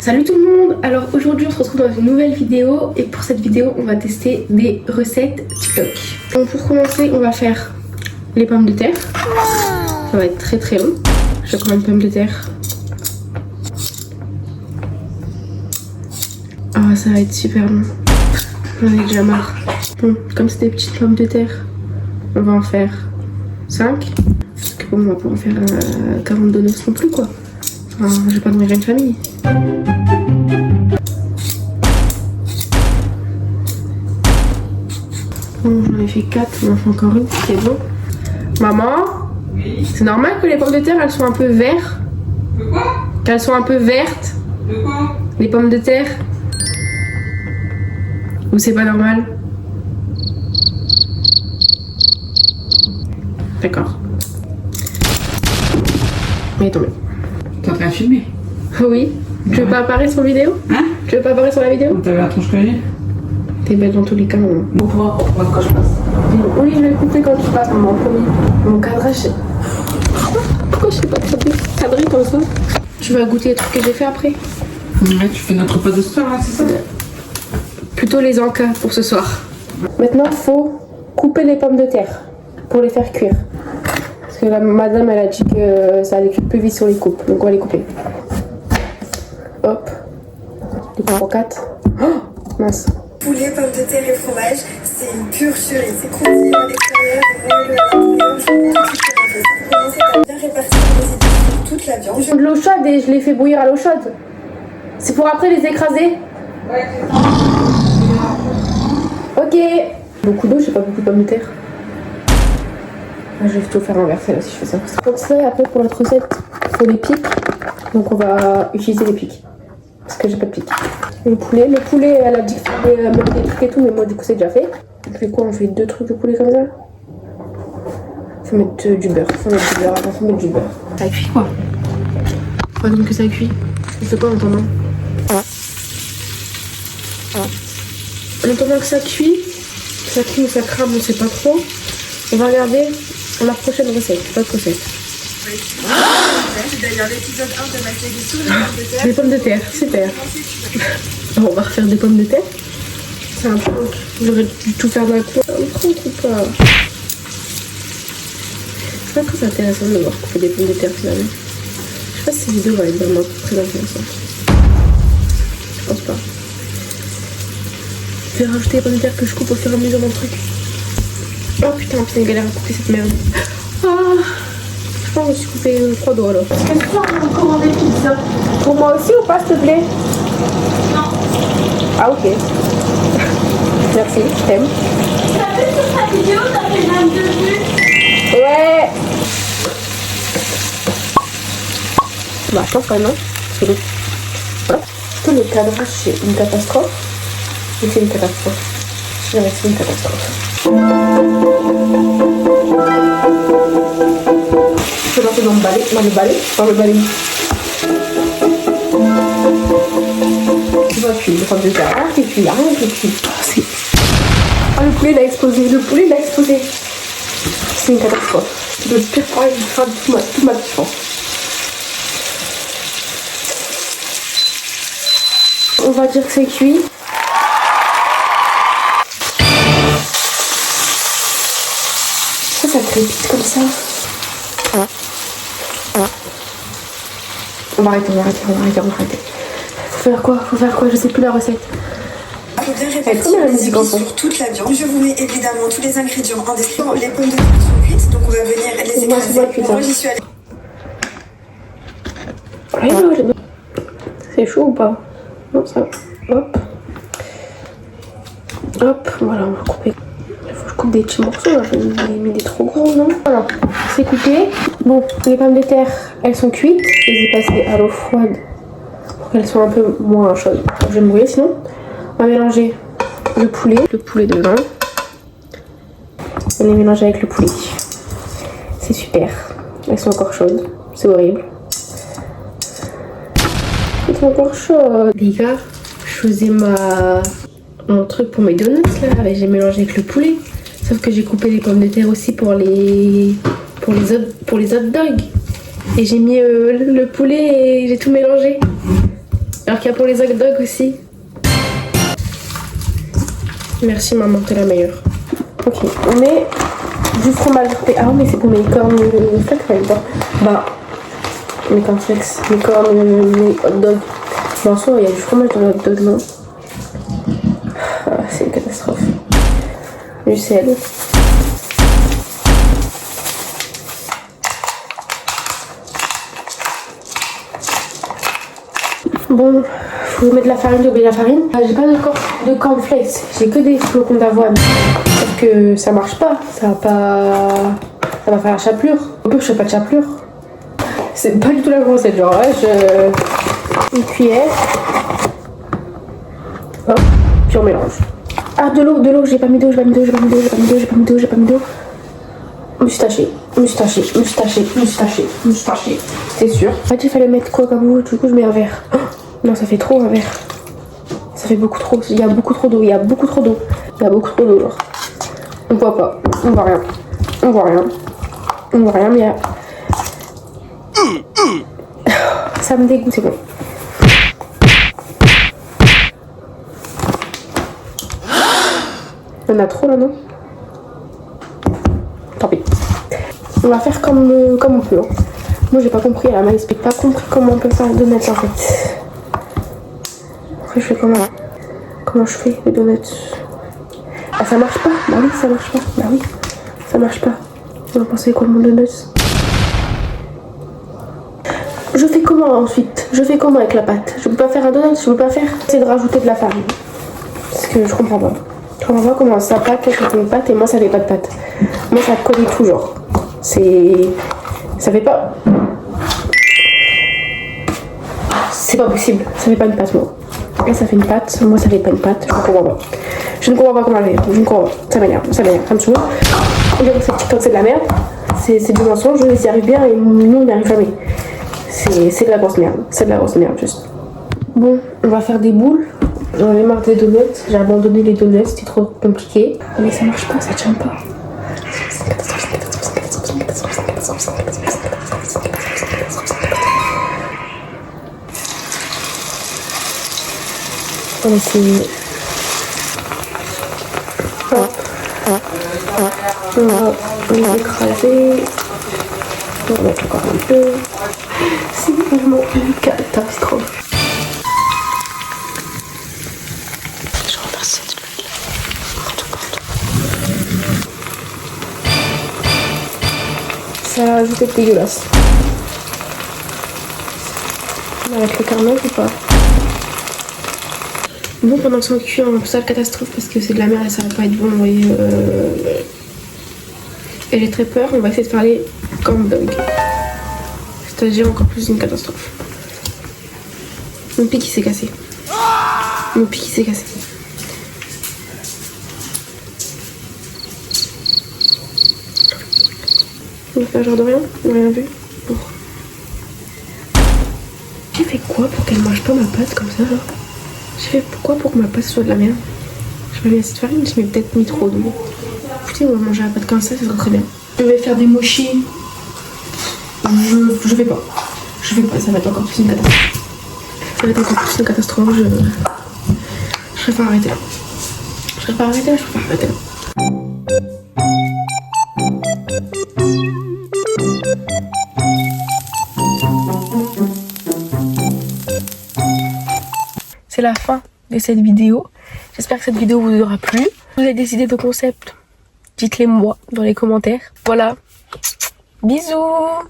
Salut tout le monde. Alors aujourd'hui on se retrouve dans une nouvelle vidéo et pour cette vidéo on va tester des recettes TikTok. Donc pour commencer on va faire les pommes de terre. Ça va être très très long. Je sais combien de pommes de terre. Ah ça va être super long. J'en ai déjà marre. Bon, comme c'est des petites pommes de terre, on va en faire 5. Parce que bon on va pas en faire 40 donuts non plus quoi. Enfin, je vais pas nourrir une famille. Bon, j'en ai fait 4, on en fait encore une, c'est bon. Maman, Oui. c'est normal que les pommes de terre elles soient un peu vertes? De quoi? Qu'elles soient un peu vertes? De quoi? Les pommes de terre? Ou c'est pas normal? D'accord. Mais tombé. T'es en train de filmer? Oui. Tu veux pas apparaître sur vidéo? Hein? Tu veux pas apparaître sur la vidéo? T'as vu la tronche que j'ai? T'es belle dans tous les cas, maman. Pourquoi quand je passe? Oui, je vais couper quand tu passes, maman, promis. Mon cadrage, c'est... Pourquoi je sais pas cadrer comme ça? Tu vas goûter les trucs que j'ai fait après? Ouais, tu fais notre repas de soir là, c'est ça? Plutôt les encas pour ce soir. Maintenant, il faut couper les pommes de terre pour les faire cuire. Parce que la madame, elle a dit que ça allait cuire plus vite sur les coupes. Donc on va les couper. Hop. Les coupe en 4. Oh, mince. Poulet, pommes de terre et fromage, c'est une pure tuerie. C'est croustillant à l'extérieur, moelleux à l'intérieur. Je vous montre comment on fait ça. Commencez par bien répartir vos épices sur toute la viande. De l'eau chaude et je les fais bouillir à l'eau chaude. C'est pour après les écraser. Ouais. Ok. Beaucoup d'eau, j'ai pas beaucoup de pommes de terre. Ah, je vais tout faire inverser là si je fais ça. Comme ça, après pour notre recette, il faut les pics. Donc on va utiliser les pics. Parce que j'ai pas de pics. Le poulet, elle a dit qu'il fallait mettre des trucs et tout, mais moi du coup c'est déjà fait. On fait quoi? On fait 2 trucs de poulet comme ça? Faut mettre du beurre. Faut mettre du beurre. Ça cuit quoi? Faut attendre que ça cuit. C'est quoi en attendant? En attendant que ça cuit ou ça crame, on sait pas trop. On va regarder la prochaine recette, votre recette. C'est d'ailleurs l'épisode 1 de ma série sur les pommes de terre. Les pommes de terre, super. Alors, on va refaire des pommes de terre. C'est un truc. J'aurais dû tout faire d'un coup. Un truc ou pas? C'est pas très intéressant de voir couper des pommes de terre finalement. Je sais pas si cette vidéo va être vraiment très intéressante. Je pense pas. Je vais rajouter les pommes de terre que je coupe au fur et à mesure dans le truc. Oh putain, c'est une galère à couper cette merde. Ah, je pense que je me suis coupé 3 doigts alors. Est-ce que tu as commandé pizza? Pour moi aussi ou pas, s'il te plaît? Non. Ah ok. Merci, je t'aime. T'as vu sur ta vidéo, t'as fait 22 vues? Ouais. Bah attends quand même, hein. Parce que le... Voilà. Tout le cadrage c'est une catastrophe. Et c'est une catastrophe. Je dirais que c'est une catastrophe. Je vais lancer dans le balai. Tu vois, cuire les pommes de terre. Rien qui cuit, rien qui cuit. Oh, le poulet il a explosé. C'est une catastrophe. C'est le pire problème de faire toute ma vie, je pense. On va dire que c'est cuit. Ça crépite comme ça. On va arrêter. Faut faire quoi? Je sais plus la recette. Il faut bien répartir les épices sur toute la viande. Je vous mets évidemment tous les ingrédients en description. Les pommes de terre sont cuites, donc on va venir les écraser. Moi j'y suis allée. C'est chaud ou pas? Non, ça va. Hop, voilà, on va couper. Il faut que je coupe des petits morceaux, là. J'en ai mis des trop gros, non? Voilà, c'est coupé. Bon, les pommes de terre, elles sont cuites. Je les ai passées à l'eau froide pour qu'elles soient un peu moins chaudes. Je vais me brûler sinon. On va mélanger le poulet dedans. On les mélange avec le poulet. C'est super. Elles sont encore chaudes. C'est horrible. Elles sont encore chaudes. Les gars, je faisais mon truc pour mes donuts là. J'ai mélangé avec le poulet. Sauf que j'ai coupé les pommes de terre aussi pour les hot dogs. Et j'ai mis le poulet et j'ai tout mélangé. Alors qu'il y a pour les hot dogs aussi. Merci maman, t'es la meilleure. Ok, on met du fromage râpé. Ah mais c'est pour mes cornflakes quand même pas. Bah, mes cornflakes, mes hot dogs. Bon, en soi, il y a du fromage dans le hot dog, non? Ah, c'est une catastrophe. Du sel. Bon, faut mettre de la farine, j'ai oublié la farine. Ah, j'ai pas de cornflakes, j'ai que des flocons d'avoine. Sauf que ça marche pas, ça va faire la chapelure. Au pire, je fais pas de chapelure. C'est pas du tout la recette, genre, ouais, une cuillère. Hop, puis on mélange. Ah, de l'eau, j'ai pas mis d'eau. Moustaché. C'est sûr. En fait, il fallait mettre quoi comme eau, du coup, je mets un verre. Oh, non, ça fait trop un verre. Ça fait beaucoup trop. Il y a beaucoup trop d'eau, genre. On voit pas. On voit rien, mais il y a. Ça me dégoûte, c'est bon. Il y en a trop là, non? Tant pis. On va faire comme on peut. Hein. Moi j'ai pas compris, la main explique pas compris comment on peut faire les donuts en fait. Après je fais comment je fais les donuts? Ah ça marche pas? Bah oui ça marche pas. Bah oui ça marche pas. On va penser quoi mon donuts? Je fais comment ensuite? Je fais comment avec la pâte? Je peux pas faire un donut, je peux pas faire. C'est de rajouter de la farine. Parce que je comprends pas. Je comprends pas comment ça pâte, ça fait une pâte et moi ça fait pas de pâte. Moi ça colle tout genre. Ça fait pas. C'est pas possible. Ça fait pas une pâte moi. Et ça fait une pâte, moi ça fait pas une pâte. Je ne comprends pas comment elle fait. Je ne comprends pas. Ça m'énerve, ça me saoule. On dirait que cette TikTok c'est de la merde. C'est du mensonge, ils y arrivent bien et nous on n'y arrive jamais. C'est de la grosse merde. C'est de la grosse merde juste. Bon, on va faire des boules. J'en ai marre des donuts. J'ai abandonné les donuts, c'était trop compliqué. Mais ça marche pas, ça tient pas. On va essayer. On va écraser. On va mettre encore un peu. C'est vraiment une catastrophe. Je repasse cette huile. Ça a ajouté de dégueulasse. On va mettre le caramel ou pas? Bon, pendant que ça cuit, on sale catastrophe parce que c'est de la merde et ça va pas être bon. Et j'ai très peur, on va essayer de faire les corn dogs. C'est-à-dire encore plus une catastrophe. Mon pic il s'est cassé. On va faire genre de rien, on n'a rien vu. Bon. J'ai fait quoi pour qu'elle mange pas ma pâte comme ça là? J'ai fait quoi pour que ma pâte soit de la merde? J'ai pas mis assez de farine, j'ai peut-être mis trop d'eau. Écoutez, on va manger la pâte comme ça sera très bien. Je vais faire des mochis. Je vais pas, ça va être encore plus une catastrophe. Je préfère arrêter là. Je préfère arrêter là. C'est la fin de cette vidéo. J'espère que cette vidéo vous aura plu. Si vous avez des idées de concept, dites-les moi dans les commentaires. Voilà. Bisous.